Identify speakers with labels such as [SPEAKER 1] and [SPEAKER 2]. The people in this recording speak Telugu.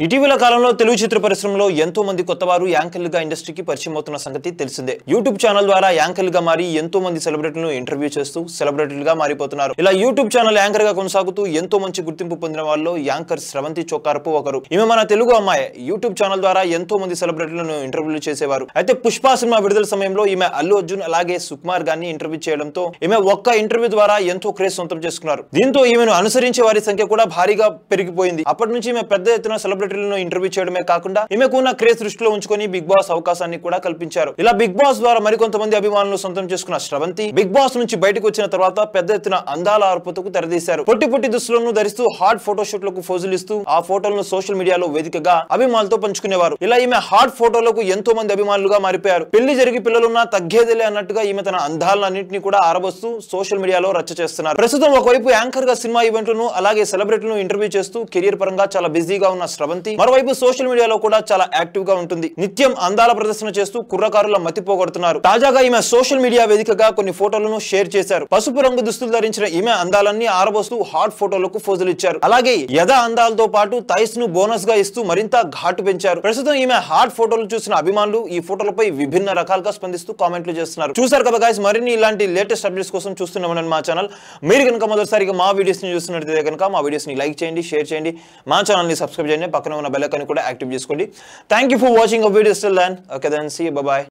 [SPEAKER 1] ఇటీవల కాలంలో తెలుగు చిత్ర పరిశ్రమలో ఎంతో మంది కొత్తవారు యాంకర్లుగా ఇండస్ట్రీకి పరిచయం అవుతున్న సంగతి తెలిసిందే. యూట్యూబ్ ఛానల్ ద్వారా యాంకర్లుగా మారి ఎంతో మంది సెలబ్రిటీలను ఇంటర్వ్యూ చేస్తూ సెలబ్రిటీలుగా మారిపోతున్నారు. ఇలా యూట్యూబ్ ఛానల్ యాంకర్ గా కొనసాగుతూ ఎంతో మంచి గుర్తింపు పొందిన వాళ్ళలో యాంకర్ స్రవంతి చొక్కారపు ఒకరు. ఈమె మన తెలుగు అమ్మాయి. యూట్యూబ్ ఛానల్ ద్వారా ఎంతో మంది సెలబ్రిటీలను ఇంటర్వ్యూలు చేసేవారు. అయితే పుష్ప సినిమా విడుదల సమయంలో ఈమె అల్లు అర్జున్ అలాగే సుకుమార్ గారిని ఇంటర్వ్యూ చేయడంతో ఈమె ఒక్క ఇంటర్వ్యూ ద్వారా ఎంతో క్రేజ్ సొంతం చేసుకున్నారు. దీంతో ఈమెను అనుసరించే వారి సంఖ్య కూడా భారీగా పెరిగిపోయింది. అప్పటి నుంచి ఈమె పెద్ద ఎత్తున సెలబ్రిటీలను ఇంటర్వ్యూ చేయడమే కాకుండా ఈమెకు ఉన్న క్రేజ్ దృష్టిలో ఉంచుకొని బిగ్ బాస్ అవకాశాన్ని కూడా కల్పించారు. ఇలా బిగ్ బాస్ ద్వారా మరికొంతమంది అభిమానులు సొంతం చేసుకున్న స్రవంతి బిగ్ బాస్ నుంచి బయటకు వచ్చిన తర్వాత పెద్ద ఎత్తున అందాల ఆర్పుతకు తెరదీశారు. పొట్టి దుస్తులను ధరిస్తూ హాట్ ఫోటోషూట్లకు ఫోజులు ఇస్తూ ఆ ఫోటోలను సోషల్ మీడియాలో వేదికగా అభిమానులతో పంచుకునేవారు. ఇలా ఈమె హాట్ ఫోటోలకు ఎంతో మంది అభిమానులుగా మారిపోయారు. పెళ్లి జరిగి పిల్లలున్నా తగ్గేదేలే అన్నట్టుగా ఈమె తన అందాలన్నింటినీ కూడా ఆరబోస్తూ సోషల్ మీడియాలో రచ్చ చేస్తున్నారు. ప్రస్తుతం ఒకవైపు యాంకర్ గా సినిమా ఈవెంట్లను అలాగే సెలబ్రిటీలను ఇంటర్వ్యూ చేస్తూ కెరీర్ పరంగా చాలా బిజీగా ఉన్న స్రవంతి మరోవైపు సోషల్ మీడియాలో కూడా చాలా యాక్టివ్ గా ఉంటుంది. నిత్యం అందాల ప్రదర్శన చేస్తూ కుర్రకారుల మతిపోగొడుతున్నారు. తాజాగా ఈమె సోషల్ మీడియా వేదికగా కొన్ని ఫోటోలను షేర్ చేశారు. పసుపు రంగు దుస్తులు ధరించిన ఈమె అందాలన్నీ ఆరబోస్తూ హాట్ ఫోటోలకు ఫోజులు ఇచ్చారు. అలాగే యథా అందాలతో పాటు థైస్ ను బోనస్ గా ఇస్తూ మరింత ఘాటు పెంచారు. ప్రస్తుతం ఈమె హాట్ ఫోటోలు చూసిన అభిమానులు ఈ ఫోటోలపై విభిన్న రకాలుగా స్పందిస్తూ కామెంట్లు చేస్తున్నారు. చూసారు కదా గైస్, మరిన్ని ఇలాంటి లేటెస్ట్ అప్డేట్స్ కోసం చూస్తున్నామని మా ఛానల్. మీరు కనుక మొదటిసారిగా మా వీడియోస్ ని చూస్తున్నట్లయితే కనుక మా వీడియోస్ ని లైక్ చేయండి, షేర్ చేయండి, మా ఛానల్ ని సబ్స్క్రైబ్ చేయండి, పక్కన ఉన్న బెల్ ఐకాన్ కూడా యాక్టివ్ చేసుకోండి. Thank you for watching our video till then. Okay then, see you. Bye bye.